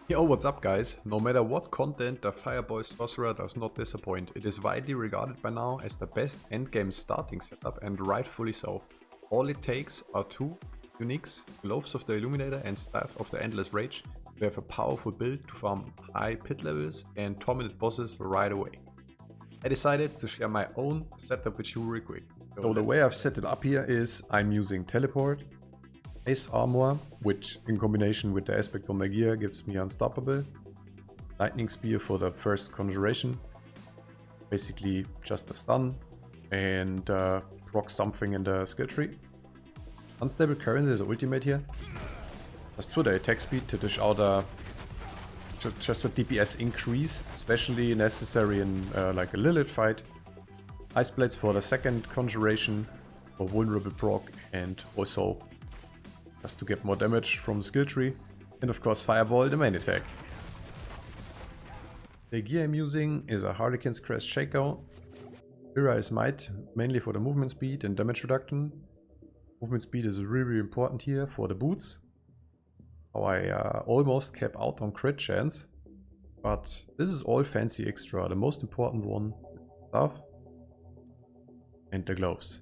Yo, what's up guys? No matter what content, the Fireboy Sorcerer does not disappoint. It is widely regarded by now as the best endgame starting setup, and rightfully so. All it takes are two uniques, Gloves of the Illuminator and Staff of the Endless Rage, to have a powerful build to farm high pit levels and tormented bosses right away. I decided to share my own setup with you real quick. So the way I've set it up here is I'm using Teleport, Ice Armor, which in combination with the aspect on my gear gives me Unstoppable, Lightning Spear for the first Conjuration, basically just a stun, and proc something in the Skilltree. Unstable Currency is ultimate here, just for the attack speed to dish out just a DPS increase, especially necessary in like a Lilith fight. Ice Blades for the second Conjuration, for vulnerable proc, and also just to get more damage from the Skilltree. And of course Fireball, the main attack. The gear I'm using is a Harlequin's Crest Shakeout. Is Might, mainly for the movement speed and damage reduction. Movement speed is really important here for the boots. How I almost cap out on crit chance. But this is all fancy extra. The most important one is Staff and the Gloves.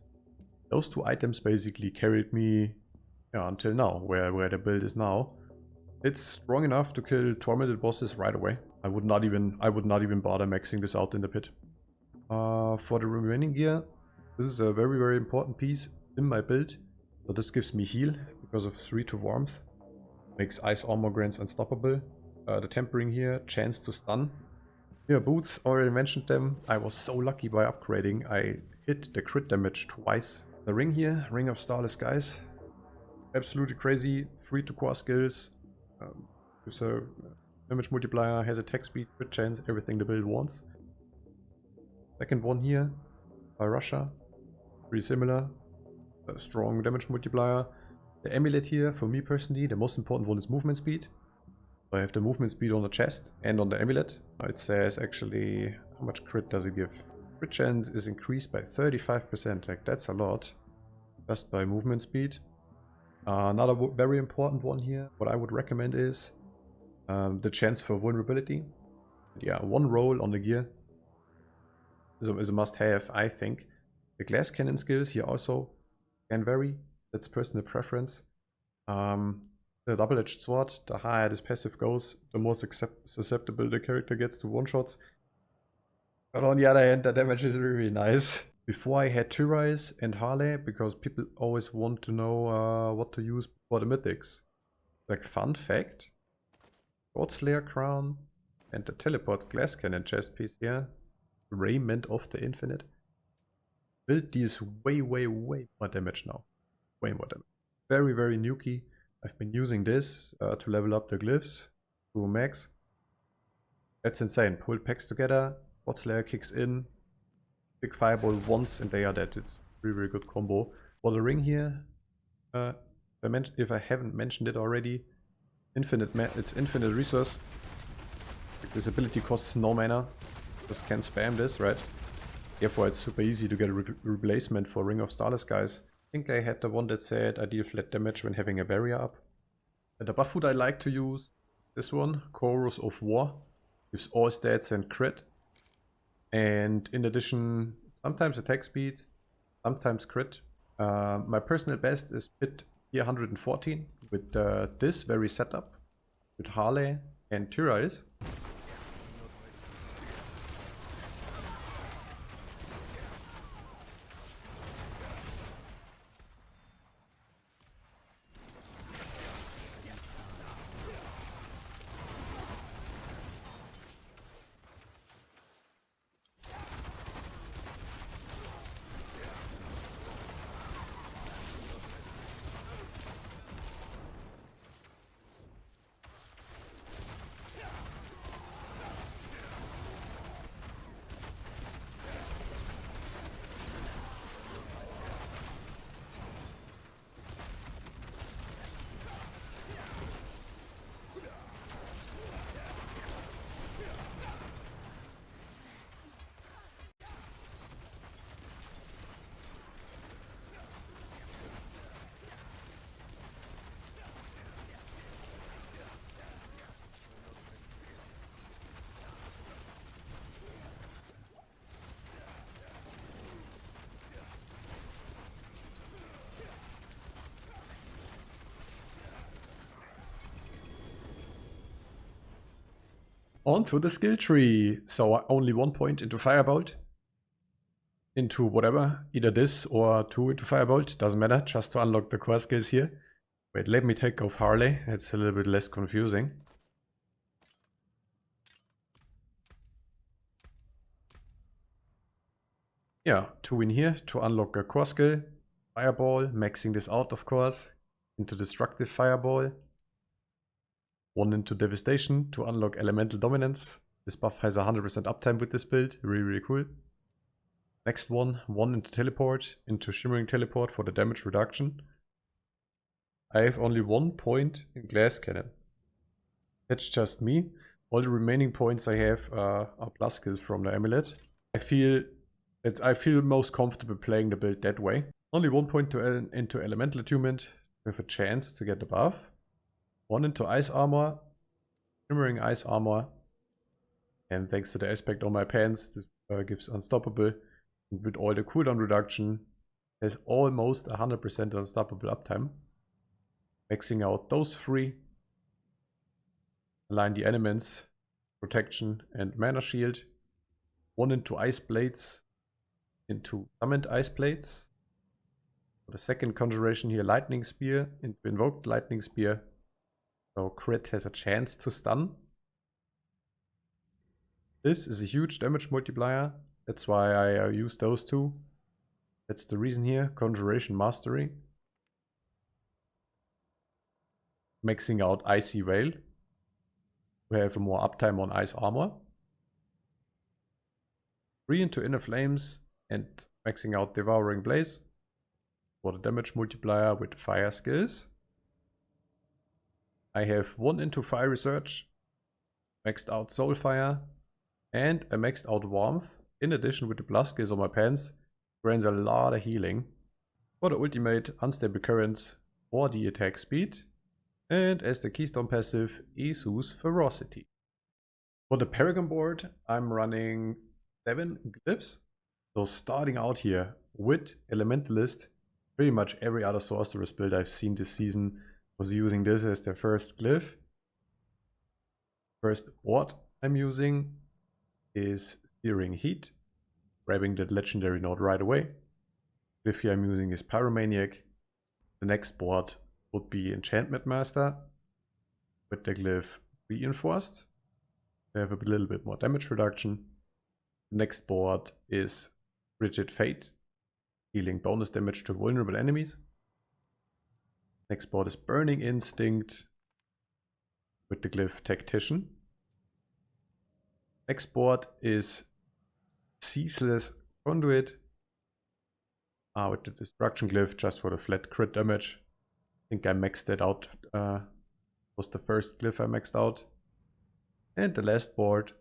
Those two items basically carried me until now, where the build is now. It's strong enough to kill tormented bosses right away. I would not even bother maxing this out in the pit. For the remaining gear, this is a very important piece in my build. So this gives me heal because of 3 to warmth. Makes Ice Armor grants unstoppable. The tempering here, chance to stun. Here, boots, already mentioned them. I was so lucky by upgrading. I hit the crit damage twice. The ring here, Ring of Starless Skies. Absolutely crazy, 3 to core skills, gives a damage multiplier, has attack speed, crit chance, everything the build wants. Second one here, by Russia, pretty similar, a strong damage multiplier. The amulet here, for me personally, the most important one is movement speed. I have the movement speed on the chest and on the amulet. It says actually, how much crit does it give? Crit chance is increased by 35%, like that's a lot, just by movement speed. Another very important one here, what I would recommend is the chance for vulnerability. Yeah, one roll on the gear is a must-have, I think. The glass cannon skills here also can vary. That's personal preference. The double-edged sword, the higher this passive goes, the more susceptible the character gets to one-shots. But on the other hand, the damage is really nice. Before I had Tyrise and Harley, because people always want to know what to use for the mythics. Like, fun fact, Swordslayer Crown and the Teleport Glass Cannon chest piece here, Raiment of the Infinite, build deals way more damage now. Way more damage. Very nukey. I've been using this to level up the glyphs to max. That's insane. Pull packs together, Swordslayer kicks in, big Fireball once and they are dead. It's a really good combo. For the ring here, if I haven't mentioned it already, it's infinite resource. This ability costs no mana. Just can spam this, right? Therefore it's super easy to get a replacement for Ring of Starless Skies. I think I had the one that said I deal flat damage when having a barrier up. And the buff food I like to use, this one, Chorus of War. Gives all stats and crit. And in addition, sometimes attack speed, sometimes crit. My personal best is pit tier 114 with this very setup with Harley and Tyrise. On to the skill tree. So only 1 point into Firebolt. Into whatever, either this or 2 into Firebolt, doesn't matter, just to unlock the core skills here. Wait, let me take off Harley, it's a little bit less confusing. Yeah, 2 in here to unlock a core skill. Fireball, maxing this out of course, into Destructive Fireball. 1 into Devastation to unlock Elemental Dominance. This buff has 100% uptime with this build, really cool. Next one, 1 into Teleport, into Shimmering Teleport for the damage reduction. I have only 1 point in Glass Cannon. That's just me. All the remaining points I have are plus skills from the amulet. I feel most comfortable playing the build that way. Only 1 point into Elemental Attunement with a chance to get the buff. 1 into Ice Armor, Shimmering Ice Armor. And thanks to the aspect on my pants, this gives Unstoppable. And with all the cooldown reduction, there's almost 100% Unstoppable uptime. Maxing out those 3. Align the elements, Protection and Mana Shield. 1 into Ice Blades, into Summoned Ice Blades. For the second conjuration here, Lightning Spear, into Invoked Lightning Spear. So crit has a chance to stun. This is a huge damage multiplier. That's why I use those 2. That's the reason here. Conjuration Mastery. Maxing out Icy Veil. We have more uptime on Ice Armor. 3 into Inner Flames and maxing out Devouring Blaze for the damage multiplier with fire skills. I have 1 into Fiery Surge, maxed out Soulfire, and a maxed out Warmth. In addition, with the plus skills on my pants, grants a lot of healing. For the ultimate, Unstable Currents for the attack speed. And as the keystone passive, Isu's Ferocity. For the Paragon board, I'm running 7 glyphs. So starting out here with Elementalist, pretty much every other Sorceress build I've seen this season was using this as their first glyph. First ward I'm using is Searing Heat, grabbing that legendary node right away. Glyph here I'm using is Pyromaniac. The next board would be Enchantment Master with the glyph Reinforced. They have a little bit more damage reduction. The next board is Rigid Fate, dealing bonus damage to vulnerable enemies. Next board is Burning Instinct with the glyph Tactician. Next board is Ceaseless Conduit with the Destruction glyph just for the flat crit damage. I think I maxed that out, was the first glyph I maxed out. And the last board,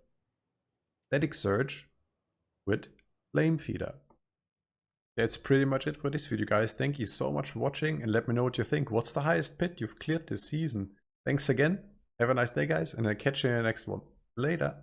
Static Surge with Flame Feeder. That's pretty much it for this video, guys. Thank you so much for watching and let me know what you think. What's the highest pit you've cleared this season? Thanks again. Have a nice day, guys, and I'll catch you in the next one. Later.